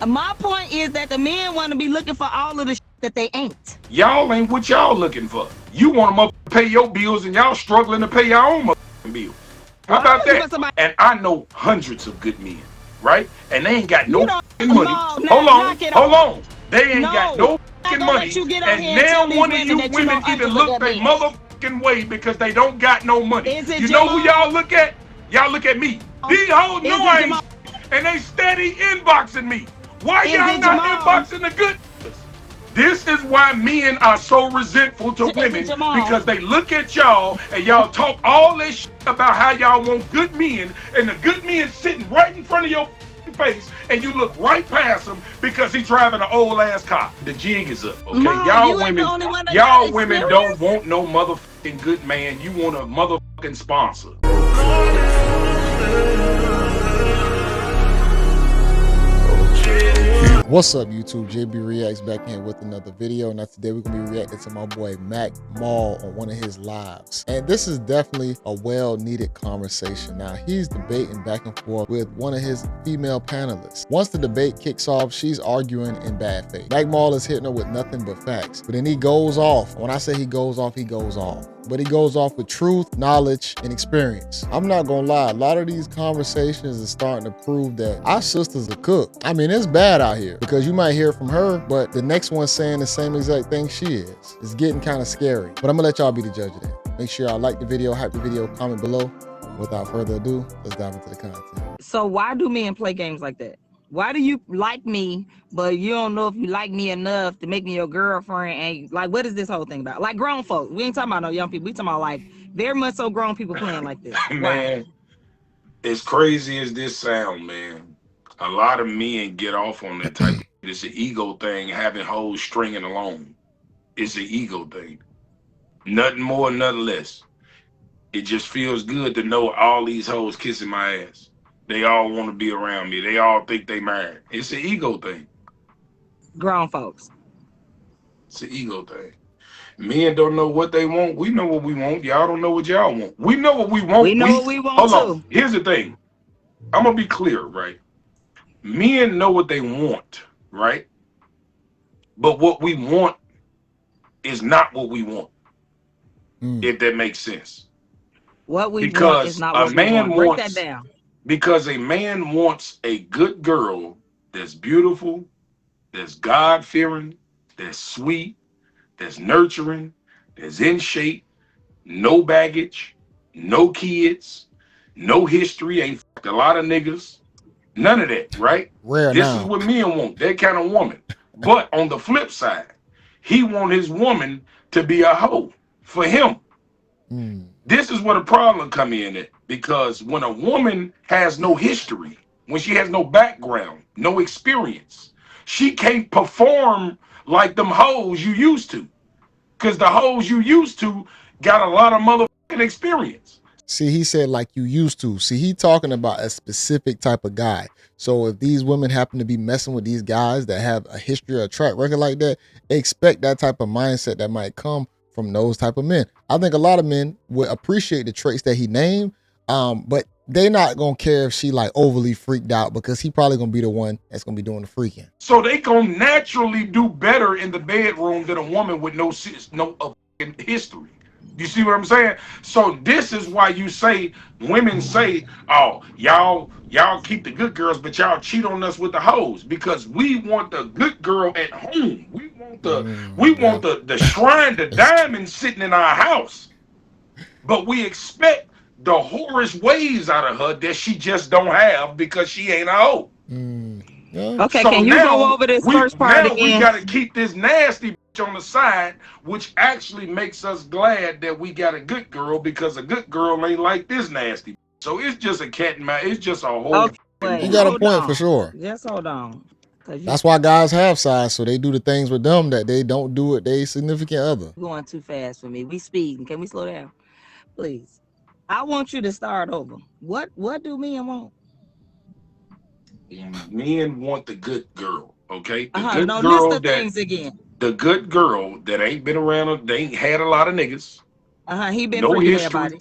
My point is that the men want to be looking for all of the shit that they ain't. Y'all ain't what y'all looking for. You want them to pay your bills and y'all struggling to pay your own bills. How about that? And I know hundreds of good men, right? And they ain't got no money. Hold on. They ain't got no money. And now one of you women need to look their motherfucking way because they don't got no money. You know who y'all look at? Y'all look at me. These hoes know I ain't and they steady inboxing me. Why y'all not inboxing the good? This is why men are so resentful to women because they look at y'all and y'all talk all this shit about how y'all want good men and the good men sitting right in front of your face and you look right past him because he's driving an old ass car. The jig is up, okay? Y'all women don't want no motherfucking good man. You want a motherfucking sponsor. What's up, YouTube? JayBReacts back here with another video. Now today we're gonna be reacting to my boy Macmaal on one of his lives, and this is definitely a well-needed conversation. Now he's debating back and forth with one of his female panelists. Once the debate kicks off, she's arguing in bad faith. Macmaal is hitting her with nothing but facts, but then he goes off. When I say he goes off, he goes off. But he goes off with truth, knowledge, and experience. I'm not gonna lie, a lot of these conversations is starting to prove that our sisters are cooked. I mean, it's bad out here because you might hear from her, but the next one's saying the same exact thing she is. It's getting kind of scary, but I'm gonna let y'all be the judge of that. Make sure y'all like the video, hype the video, comment below. Without further ado, let's dive into the content. So why do men play games like that? Why do you like me, but you don't know if you like me enough to make me your girlfriend? And like, what is this whole thing about? Like grown folks. We ain't talking about no young people. We talking about like very much so grown people playing like this. Man, as crazy as this sound, man, a lot of men get off on that type. It's an ego thing, having hoes stringing along. It's an ego thing. Nothing more, nothing less. It just feels good to know all these hoes kissing my ass. They all want to be around me. They all think they married. It's an ego thing. Grown folks. It's an ego thing. Men don't know what they want. We know what we want. Y'all don't know what y'all want. We know what we want. We know what we want too. Here's the thing. I'm going to be clear, right? Men know what they want, right? But what we want is not what we want. If that makes sense. What we want is not what we want. Break that down. Because a man wants a good girl that's beautiful, that's God-fearing, that's sweet, that's nurturing, that's in shape, no baggage, no kids, no history, ain't fucked a lot of niggas, none of that, right? This is what men want, that kind of woman. But on the flip side, he want his woman to be a hoe for him. This is where the problem come in at, because when a woman has no history, when she has no background, no experience, she can't perform like them hoes you used to, because the hoes you used to got a lot of motherfucking experience. See, he said like you used to. See, he talking about a specific type of guy. So if these women happen to be messing with these guys that have a history or a track record like that, expect that type of mindset that might come from those type of men. I think a lot of men would appreciate the traits that he named, but they're not gonna care if she like overly freaked out, because he probably gonna be the one that's gonna be doing the freaking. So they gonna naturally do better in the bedroom than a woman with no history. You see what I'm saying? So this is why you say, women say, oh, y'all keep the good girls, but y'all cheat on us with the hoes, because we want the good girl at home. We want the shrine, the diamond sitting in our house. But we expect the whorish ways out of her that she just don't have because she ain't a hoe. Okay, so can you go over this first part again? We got to keep this nasty bitch on the side, which actually makes us glad that we got a good girl, because a good girl ain't like this nasty bitch. So it's just a cat and mouse. It's just a whole. You got a point for sure. Just hold on. That's why guys have sides, so they do the things with them that they don't do with their significant other. Going too fast for me. We speeding. Can we slow down, please? I want you to start over. What do men want? Men want the good girl, okay? The good girl list the things again. The good girl that ain't been around, they ain't had a lot of niggas. He been no history. Everybody.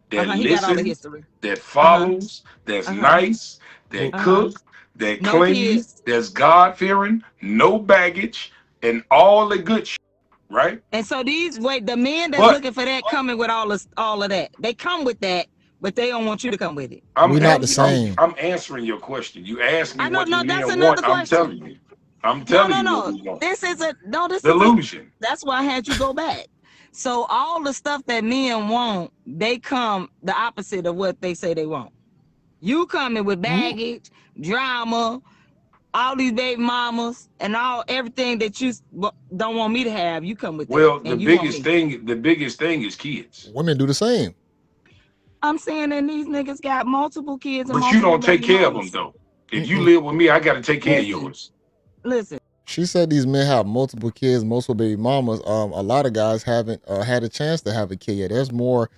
That he got all the history. That follows, that's nice, that cook, that No clean, kids. that's God-fearing, no baggage, and all the good shit, right? And so the men that's But looking for that coming with all of that. They come with that, but they don't want you to come with it. We not the same. I'm answering your question. You asked me I know, what the no, that's men another want. I'm question. telling you. I'm No, telling no, you what no. we want. This is a Delusion. that's why I had you go back. So all the stuff that men want, they come the opposite of what they say they want. You coming with baggage, drama, all these baby mamas, and everything that you don't want me to have. You come with that, Well, and you want me. the biggest thing is kids. Women do the same. I'm saying that these niggas got multiple kids and But you multiple don't take baby care of mamas. them though. If you live with me, I got to take care of Listen. yours. Listen. She said these men have multiple kids, multiple baby mamas. A lot of guys haven't had a chance to have a kid yet. There's more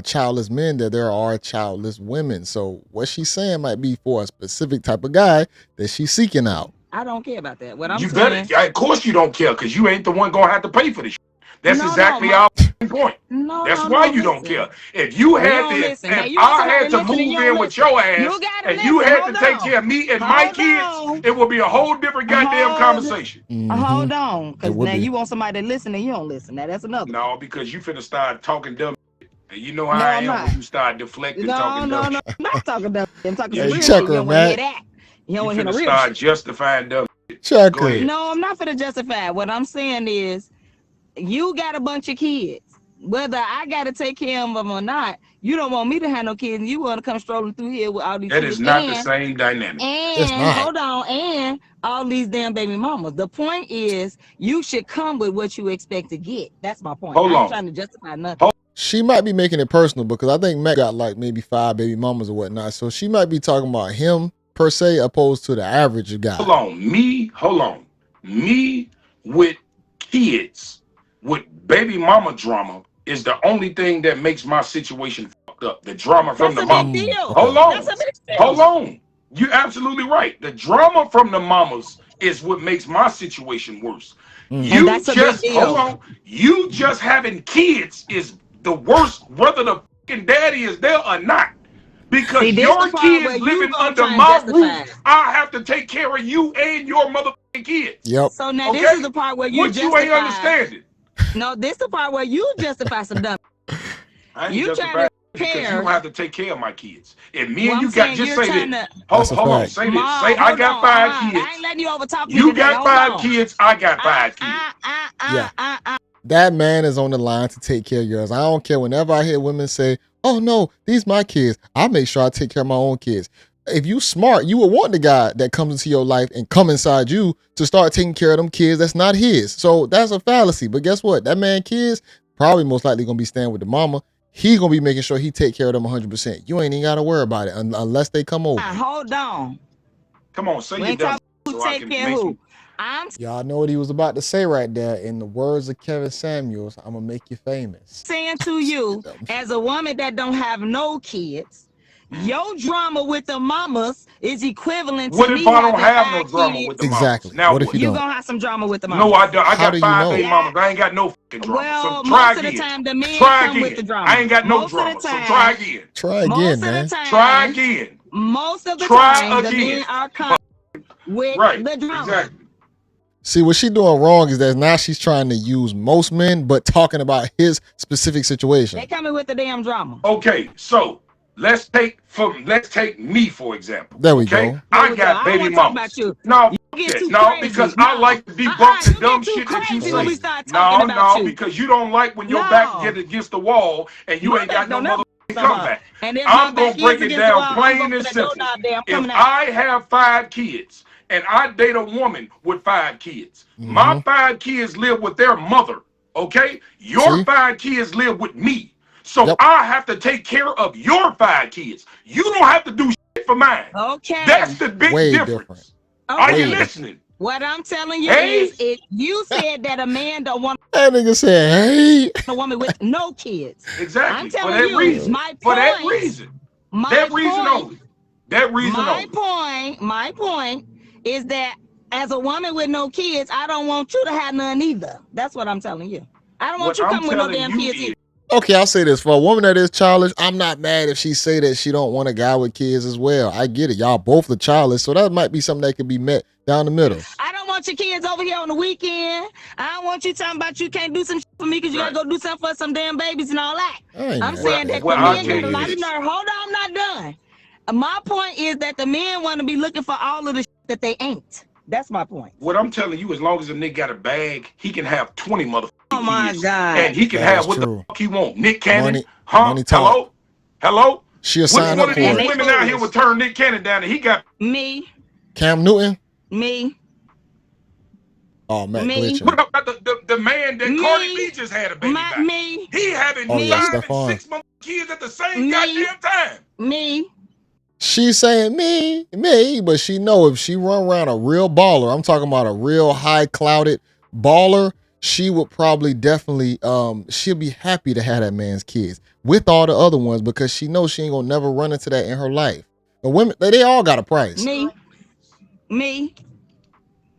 childless men than there are childless women. So what she's saying might be for a specific type of guy that she's seeking out. I don't care about that. What I'm You saying, better, of course you don't care, because you ain't the one gonna have to pay for this. That's No, exactly no, our point. no, That's no, why no, you don't listen. care. If you had don't to, listen. Now, if you want I had to somebody listening, move you don't in with listen. your ass, You gotta and you listen. had Hold to take on. care of me and my Hold kids, on. it would be a whole different goddamn Hold- conversation. Hold on, It because would now be. you want somebody to listen and you don't listen. Now that's another. No, because you finna start talking dumb shit. And you know how No, I I'm am not. when you start deflecting, No, talking no, dumb no. shit. I'm not talking about. I'm talking some Hey, real check shit. You her, don't want to hear Mac. that. You You don't want to hear finna the real start shit. justifying dumb shit. Check Go her. ahead. No, I'm not finna justify. What I'm saying is, you got a bunch of kids. Whether I got to take care of them or not, you don't want me to have no kids. And you want to come strolling through here with all these That kids. is not the same dynamic. It's And not. hold on, and all these damn baby mamas. The point is, you should come with what you expect to get. That's my point. Hold I ain't on. trying to justify nothing. She might be making it personal because I think Mac got like maybe 5 baby mamas or whatnot. So she might be talking about him per se, opposed to the average guy. Hold on. Me with kids, with baby mama drama is the only thing that makes my situation fucked up. The drama from That's the a big mama. deal. Hold on. That's a big deal. Hold on. You're absolutely right. The drama from the mamas is what makes my situation worse. And You that's a big just deal. hold on. You just having kids is the worst, whether the fucking daddy is there or not. Because See, this your the part where kids you living gonna under try and my justify roof, it. I have to take care of you and your motherfucking kids. Yep. So now Okay? this is the part where you What you ain't justify. understanding. No, this the part where you justify some dumb. I ain't You justifying trying to because you compare. don't have to take care of my kids. If me Well, and I'm you got, saying just you're say trying this. to. That's a Hold on, fact. say this. Mom, Say I hold got on. 5 I kids. ain't letting you overtalk me You today. got Hold 5 on. kids. I got 5 kids. That man is on the line to take care of yours. I don't care. Whenever I hear women say, oh no, these my kids, I make sure I take care of my own kids. If you smart, you would want the guy that comes into your life and come inside you to start taking care of them kids that's not his. So that's a fallacy. But guess what? That man kids probably most likely going to be staying with the mama. He going to be making sure he take care of them 100%. You ain't even got to worry about it unless they come over. Hold on. Come on, say We your ain't dumb talking so who I take can care make of some. who. I'm Y'all know what he was about to say right there. In the words of Kevin Samuels, I'm going to make you famous. saying to you, as a woman that don't have no kids, your drama with the mamas is equivalent What to if me I don't having have no 5 drama kids. with the Exactly. mamas? Now What if you You don't? gonna have some drama with the mamas. No, I don't. I How got do you 5 know? baby mamas. I ain't got no fucking drama. Well, So try most of again. the time the men Try come with again. the drama. I ain't got no Most of drama. the So time, try again. Try again, most man. of the time, Try again. most of the Try time, the again. men are coming with Right. the drama. Exactly. See, what she doing wrong is that now she's trying to use most men, but talking about his specific situation. They coming with the damn drama. Okay, so let's take me for example. There we Okay, go. I got I don't baby want to talk about mamas. you. No, You get shit, too no, crazy. because I like to debunk the you dumb get too shit that you crazy when we say. start talking No, about you. because you don't like when your back get against the wall and you My ain't back got no don't never motherfucking come up. comeback. And if my I'm back gonna break is it against the down wall, I'm plain going and for the simple. doorknob. I'm If coming out. I have 5 kids and I date a woman with 5 kids, my 5 kids live with their mother. Okay, your See? 5 kids live with me. So Yep. I have to take care of your 5 kids. You don't have to do shit for mine. Okay. That's the big Way difference. different. Are Okay. you listening? What I'm telling you Hey. is, if you said that a man don't want That nigga said, hey. a woman with no kids. Exactly. I'm For telling that you, reason. my point. For that reason. That reason only. That reason only. My point is that as a woman with no kids, I don't want you to have none either. That's what I'm telling you. I don't want What you I'm coming with no telling damn you kids is, either. Okay, I'll say this. For a woman that is childish, I'm not mad if she say that she don't want a guy with kids as well. I get it. Y'all both are childish, so that might be something that can be met down the middle. I don't want your kids over here on the weekend. I don't want you talking about you can't do some shit for me because you gotta go do something for some damn babies and all that. I'm saying that the men got a lot of nerve. Hold on, I'm not done. My point is that the men want to be looking for all of the shit that they ain't. That's my point. What I'm telling you, as long as a nigga got a bag, he can have 20 motherfuckers. Oh my God. And he can have what the fuck he want. Nick Cannon, Hello? She'll sign up for it. Which one of these women out here would turn Nick Cannon down and he got... Me. Cam Newton? Me. Oh, man, glitching. What about the man that Cardi B just had a baby by? Me. He having 5 and 6 months kids at the same goddamn time. Me. She's saying me, but she know if she run around a real baller, I'm talking about a real high clouded baller, she would probably definitely, she'll be happy to have that man's kids with all the other ones because she knows she ain't gonna never run into that in her life. The women, they all got a price. Me.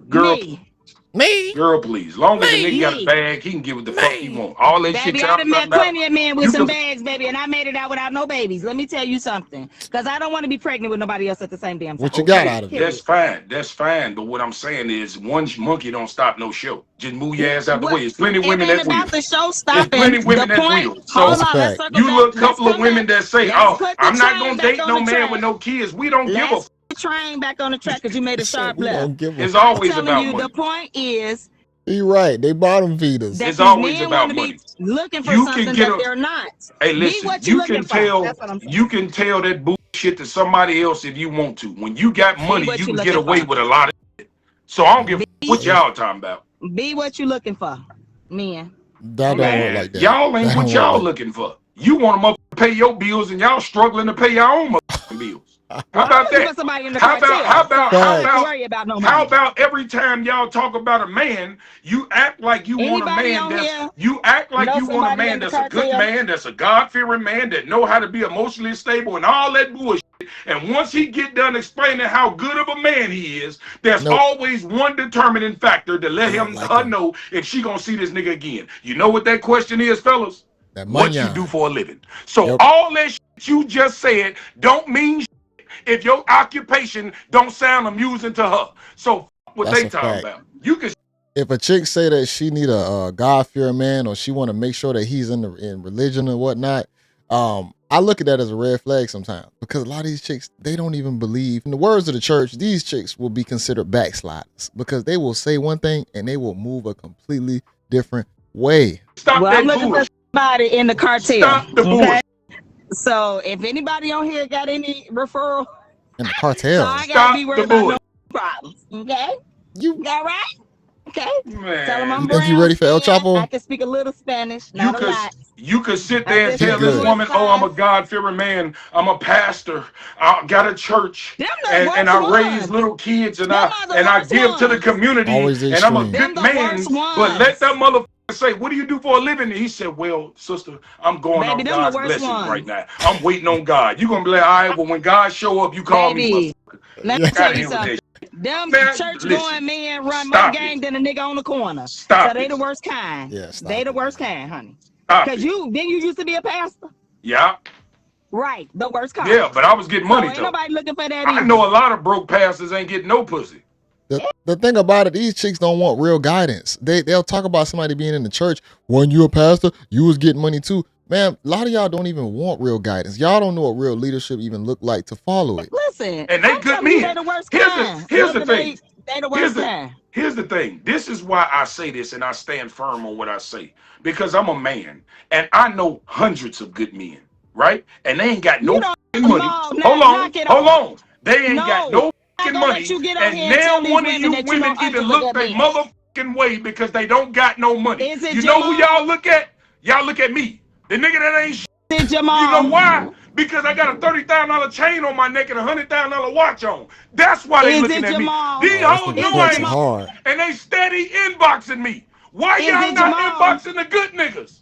Girl. Me. Girl, please. Long as the nigga got a bag, he can get what the fuck he want. All that shit. Baby, I done met plenty of men with some bags, baby, and I made it out without no babies. Let me tell you something. Because I don't want to be pregnant with nobody else at the same damn time. What you got out of it? That's fine. That's fine. But what I'm saying is one monkey don't stop no show. Just move your ass out the way. There's plenty of women that will. About the show stopping. There's plenty of women that will. So you look a couple of women that say, oh, I'm not going to date no man with no kids. We don't give a train back on the track because you made a sharp left. It's always about money. The point is, you're right. They bottom feeders. It's always about money. Looking for something that they're not. Hey, listen, you can tell that bullshit to somebody else if you want to. When you got money, you can get away with a lot of shit. So I don't give a what y'all talking about. Be what you looking for, men. That don't work like that. Y'all ain't what y'all looking for. You want them up to pay your bills and y'all struggling to pay your own bills. How about that? How about every time y'all talk about a man, you act like you want a man that's a good man, that's a God-fearing man, that know how to be emotionally stable and all that bullshit. And once he get done explaining how good of a man he is, there's always one determining factor to let her know if she gonna see this nigga again. You know what that question is, fellas? What you do for a living. So all that shit you just said don't mean shit if your occupation don't sound amusing to her. So what they talking about. You can. If a chick say that she need a God-fearing man or she want to make sure that he's in religion and whatnot, I look at that as a red flag sometimes because a lot of these chicks, they don't even believe. In the words of the church, these chicks will be considered backsliders because they will say one thing and they will move a completely different way. Stop that I'm looking for somebody in the cartel. Stop the bullshit. So if anybody on here got any referral in the cartel, so I gotta be worried about no problems. Okay, you got right? Okay. Man. Tell them I'm think you ready for El Chapo? I can speak a little Spanish, not a lot. You could sit there and tell this woman, oh, I'm a God-fearing man. I'm a pastor. I got a church. And I raise little kids and I give to the community. And I'm a good man. But let that motherfucker say, what do you do for a living? And he said, well, sister, I'm going on God's blessings right now. I'm waiting on God. You're going to be like, all right, well, when God show up, you call me. Let me tell you something. Them church-going men run more gang than a nigga on the corner. So they the worst kind. They the worst kind, honey. Because you used to be a pastor. Yeah. Right, the worst kind. Yeah, but I was getting money, ain't nobody looking for that I know a lot of broke pastors ain't getting no pussy. The thing about it, these chicks don't want real guidance. They'll talk about somebody being in the church. When you a pastor, you was getting money too. Man, a lot of y'all don't even want real guidance. Y'all don't know what real leadership even look like to follow it. Listen, and they good men. Here's the thing. They the worst kind. Here's the thing. This is why I say this and I stand firm on what I say. Because I'm a man and I know hundreds of good men, right? And they ain't got no money. Hold on. They ain't got no money. And now one of you women even look their motherfucking way because they don't got no money. You know who y'all look at? Y'all look at me. The nigga that ain't shit. You know why? Because I got a $30,000 chain on my neck and a $100,000 watch on. That's why they looking at me. These hoes know I ain't hard. And they steady inboxing me. Why y'all not inboxing the good niggas?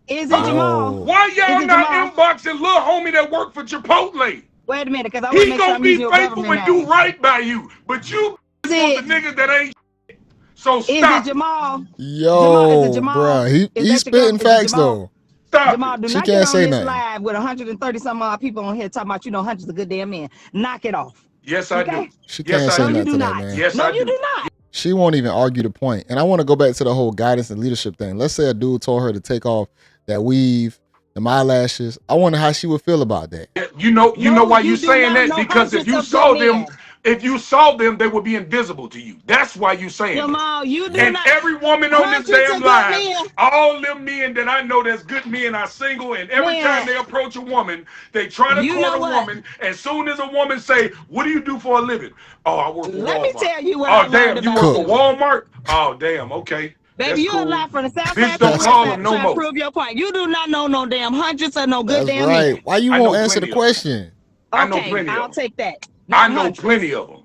Is it Jamal? Why y'all not inboxing little homie that work for Chipotle? Wait a minute, because he gonna be faithful and do right by you. But you want the niggas that ain't shit. So stop. Is it Jamal? Yo, bro, he's spitting facts though. Stop Jamal, it. do She not get can't on say this nothing. live with 130 some odd people on here talking about hundreds of good damn men. Knock it off. Yes, I do. Okay? She Yes, can't I say No, do. you nothing do to that, not. man. Yes, No, I you do. do not. She won't even argue the point. And I want to go back to the whole guidance and leadership thing. Let's say a dude told her to take off that weave, the eyelashes. I wonder how she would feel about that. You know No, why you you do saying not that? know Because hundreds of good men. if you saw them, they would be invisible to you. That's why you saying that. Jamal, you do Yeah. And not. every woman on this Hundreds damn of good live, men. all them men that I know that's good men are single, and every Man, time they approach a woman, they try to you court know a what? woman. As soon as a woman say, "What do you do for a living?" "Oh, I work for Let me Walmart." tell you what I "Oh, learned damn, you about work for Cook. you. Walmart?" "Oh, damn, okay, Baby, that's you a cool." lie from the south Bitch, side to the don't west call side them to no try to more. prove your point. You do not know no damn hundreds of no good That's damn right. men. Why you I won't know answer the plenty of them. question? I know Okay, plenty I'll of them. take that. I Not know hundreds. plenty of them.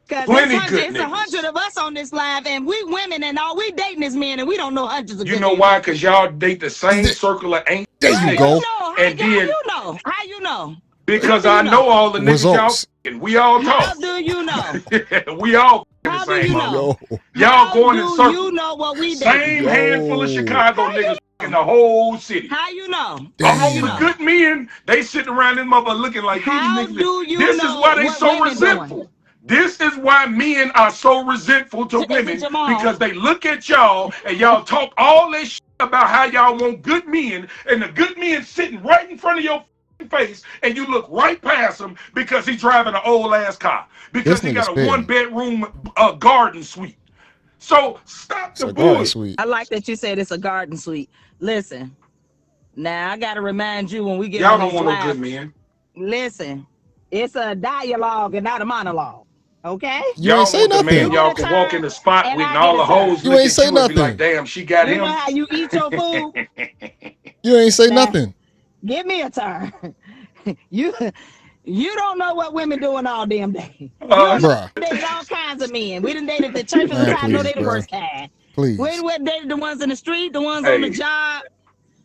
Because Plenty good it's 100 niggas. of us on this live, and we women, and all we dating is men, and we don't know hundreds of You good know men. why? Because y'all date the same circle of ain't There How you you go. niggas. know? And How then, you know? How you know? because How do I you know know? all the niggas y'all Results. f***ing. We all How talk. do you know? We all f***ing the How do same you mother. know? Yo. Y'all How going in do circles. you know what we Same dating? handful of Yo. Chicago How you niggas know? in the whole city. How you know? How All you the Damn. know? good men, they sitting around this mother looking like these How niggas. do you This is why know they what so women doing? resentful. This is why men are so resentful to women, Jamal, because they look at y'all and y'all talk all this shit about how y'all want good men, and the good men sitting right in front of your face, and you look right past him because he's driving an old ass car, This because he nigga got a spitting. 1-bedroom garden suite. So stop It's the a garden bullshit. suite. I like that you said it's a garden suite. Listen, now I gotta remind you when we get Y'all on don't these want no live. good men. Listen, it's a dialogue and not a monologue. Okay? You ain't Y'all say want the man You nothing. get y'all a can walk in turn the spot and with, I and get all a the hoes turn. You look ain't at say you and be like, nothing. damn, she got You know him. how you eat your food? You ain't say Now, nothing. give me a turn. you you don't know what women doing all damn day. You don't know Bruh. we dated all kinds of men. We done dated the church Man, I know please, they the bruh. worst kind. Please. We dated the ones in the street, the ones on the Hey, job.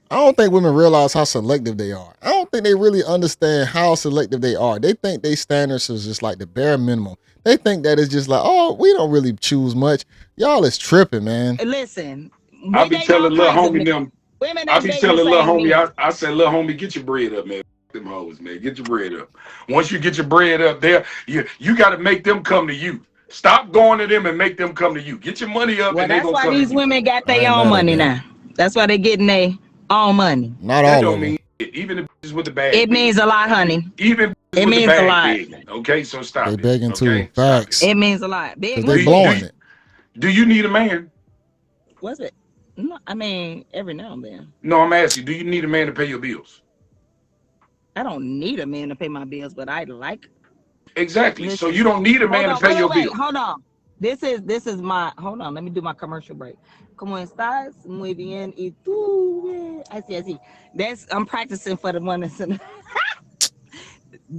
I don't think women realize how selective they are. I don't think they really understand how selective they are. They think they standards is just like the bare minimum. They think that it's just like, oh, we don't really choose much. Y'all is tripping, man. Listen, I we be dating all telling little kinds of homie men. them, Women I ain't be dating the telling little same homie, men. I said, little homie, get your bread up, man. Them hoes, man. Get your bread up. Once you get your bread up there, you got to make them come to you. Stop going to them and make them come to you. Get your money up Well, and they that's gonna why come to these you. women got I their ain't own mad at money that. now. That's why they getting their own money. Not That all don't of them. mean it. Even the bitches with the bag It big. means a lot, honey. Even bitches It with the means a bag lot. big. Okay, so They stop it. begging too. Okay, stop it. Facts. It means a lot. Because Big, they what's Do, it? blowing do, it. do you need a man? What's it? No, I mean, every now and then. No, I'm asking, do you need a man to pay your bills? I don't need a man to pay my bills, but I like. Exactly. So Listen, you don't need a hold man to on, pay wait, your wait, bills. hold on. This is my. Hold on, let me do my commercial break. ¿Cómo estás? Muy bien. ¿Y tú? I see. I'm practicing for the one that's in.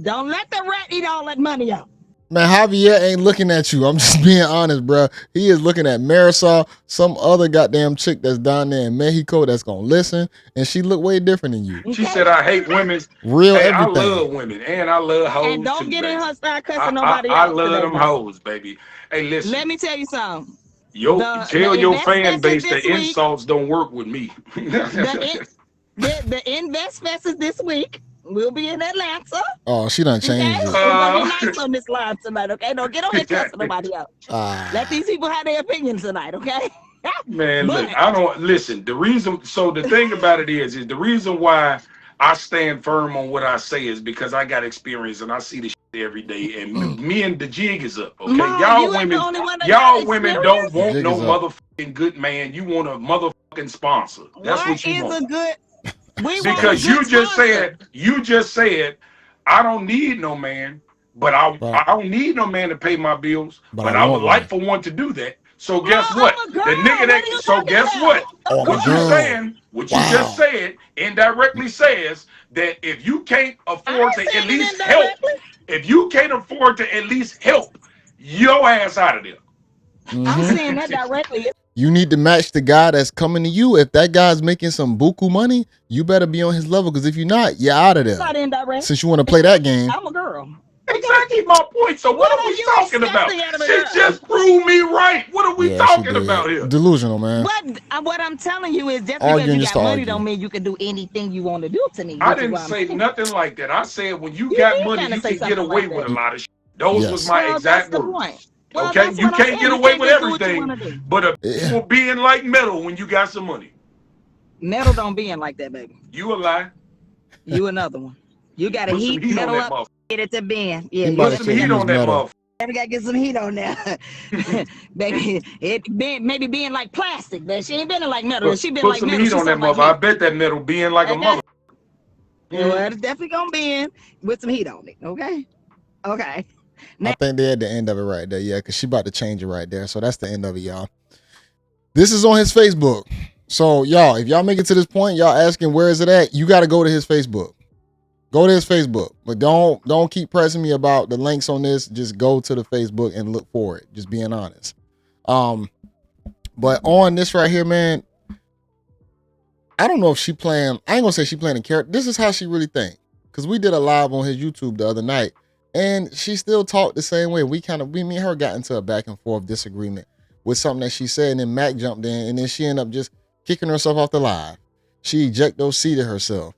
Don't let the rat eat all that money out. Man, Javier ain't looking at you. I'm just being honest, bro. He is looking at Marisol, some other goddamn chick that's down there in Mexico that's gonna listen, and she look way different than you. She Okay? said, I hate women. Real Hey, I everything. love women and I love And hoes don't too, get in baby. her start cussing nobody I out love today, them though. hoes, baby. Hey, listen, Let me tell you something. tell The your Invest fan Fest is base this the week. insults don't work with me. The Invest Fest is this week. We'll be in Atlanta. Oh, she done Okay, changed it. we're gonna be nice on this live tonight. Okay, don't get on here cussing nobody out. Let Ah, these people have their opinions tonight. Okay. Man, But look, I don't listen. The thing about it is the reason why I stand firm on what I say is because I got experience and I see the shit every day. And me and the jig is up. Okay, Ma, you ain't the only one that got y'all women don't experience. the want jig no is up. motherfucking good man. You want a motherfucking sponsor. That's What what you is want. a good? We She want a Because does. good sponsor. you just said, I don't need no man, but But I don't need no man to pay my bills, I but I would want like one. for one to do that. So Ma, guess what? I'm a girl. The nigga What are you so talking guess about? what? Oh, I'm a What you girl. saying, what you just Wow. said indirectly says that if you can't I afford to ain't at saying it least help, indirectly. if you can't afford to at least help your ass out of there. I'm Mm-hmm. saying that directly. You need to match the guy that's coming to you. If that guy's making some buku money, you better be on his level. Because if you're not, you're out of It's there. not indirect. Since you want to play that game, I'm a girl. Exactly my point. So what What are are we you talking about? expecting out of a She girl? just proved me right. What are we yeah, talking about here? Delusional, man. What I'm telling you is just Arguing because you just got to money argue. don't mean you can do anything you want to do to me. I didn't say nothing like that. I said when you got money, you can get away with a lot of shit. Those was my exact words. Well, Okay, that's you what I'm can't saying. get You away can't with just do what you everything, want to do. but people being like metal when you got some money. Metal don't be in like that, baby. You a lie. You another one. You got to Put some heat heat metal on that up, get it to bend. Yeah, Put some heat on that motherfucker. We gotta get some heat on there. Baby, it been maybe being like plastic, but she ain't been like metal. She been Put like some metal. heat on that mother. I bet that metal being like a mother. Well, it's definitely gonna bend with some heat on it. Okay. Okay. I think they're at the end of it right there. Yeah, because she about to change it right there. So that's the end of it, y'all. This is on his Facebook. So y'all, if y'all make it to this point, y'all asking where is it at, you got to go to his Facebook. Go to his Facebook. But don't keep pressing me about the links on this. Just go to the Facebook and look for it. Just being honest. But on this right here, man, I don't know if she playing, I ain't gonna say she playing a character. This is how she really think. Because we did a live on his YouTube the other night. And she still talked the same way. Me and her got into a back and forth disagreement with something that she said. And then Mac jumped in. And then she ended up just kicking herself off the live. She ejecto-seated herself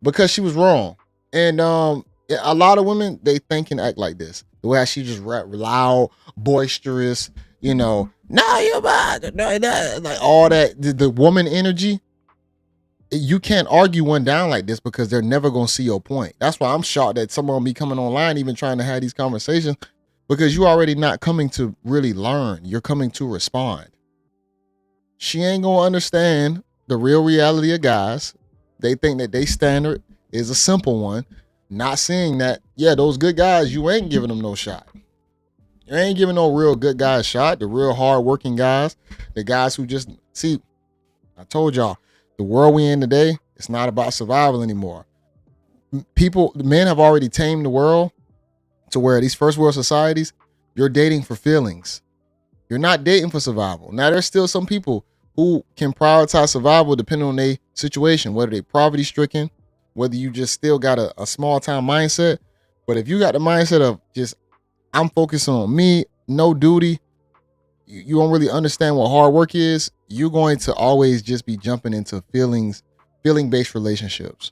because she was wrong. And a lot of women, they think and act like this. The way she just rap loud, boisterous, you know, nah, you're bad, like all that, the woman energy. You can't argue one down like this because they're never going to see your point. That's why I'm shocked that someone will be coming online even trying to have these conversations, because you already not coming to really learn. You're coming to respond. She ain't going to understand the real reality of guys. They think that they standard is a simple one. Not seeing that, yeah, those good guys, you ain't giving them no shot. You ain't giving no real good guys a shot. The real hard-working guys, the guys who just, see, I told y'all, the world we in today, it's not about survival anymore. Men have already tamed the world to where these first world societies, you're dating for feelings. You're not dating for survival. Now, there's still some people who can prioritize survival depending on their situation, whether they're poverty-stricken, whether you just still got a small-time mindset. But if you got the mindset of just, I'm focusing on me, no duty, you don't really understand what hard work is, you're going to always just be jumping into feeling-based relationships.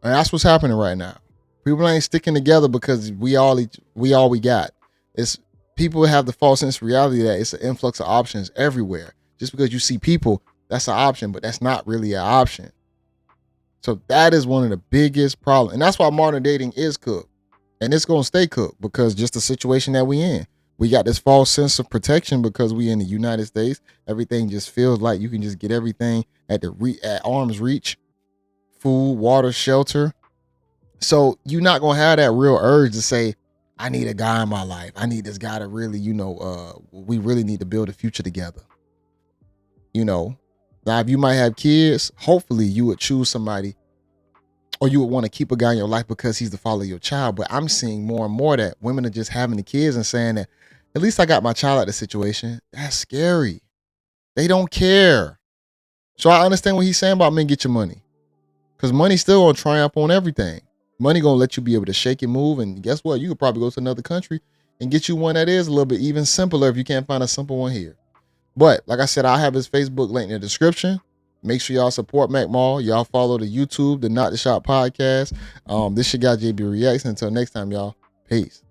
And that's what's happening right now. People ain't sticking together because we all we got. It's people have the false sense of reality that it's an influx of options everywhere. Just because you see people, that's an option, but that's not really an option. So that is one of the biggest problems. And that's why modern dating is cooked. And it's going to stay cooked because just the situation that we in. We got this false sense of protection because we in the United States. Everything just feels like you can just get everything at arm's reach. Food, water, shelter. So you're not going to have that real urge to say, I need a guy in my life. I need this guy to really, we really need to build a future together. Now, if you might have kids, hopefully you would choose somebody, or you would want to keep a guy in your life because he's the father of your child. But I'm seeing more and more that women are just having the kids and saying that, at least I got my child out of the situation. That's scary. They don't care. So I understand what he's saying about men get your money. Because money's still going to triumph on everything. Money going to let you be able to shake and move. And guess what? You could probably go to another country and get you one that is a little bit even simpler if you can't find a simple one here. But like I said, I'll have his Facebook link in the description. Make sure y'all support Macmaal. Y'all follow the YouTube, the Not the Shop podcast. This your guy JayBReacts. Until next time, y'all. Peace.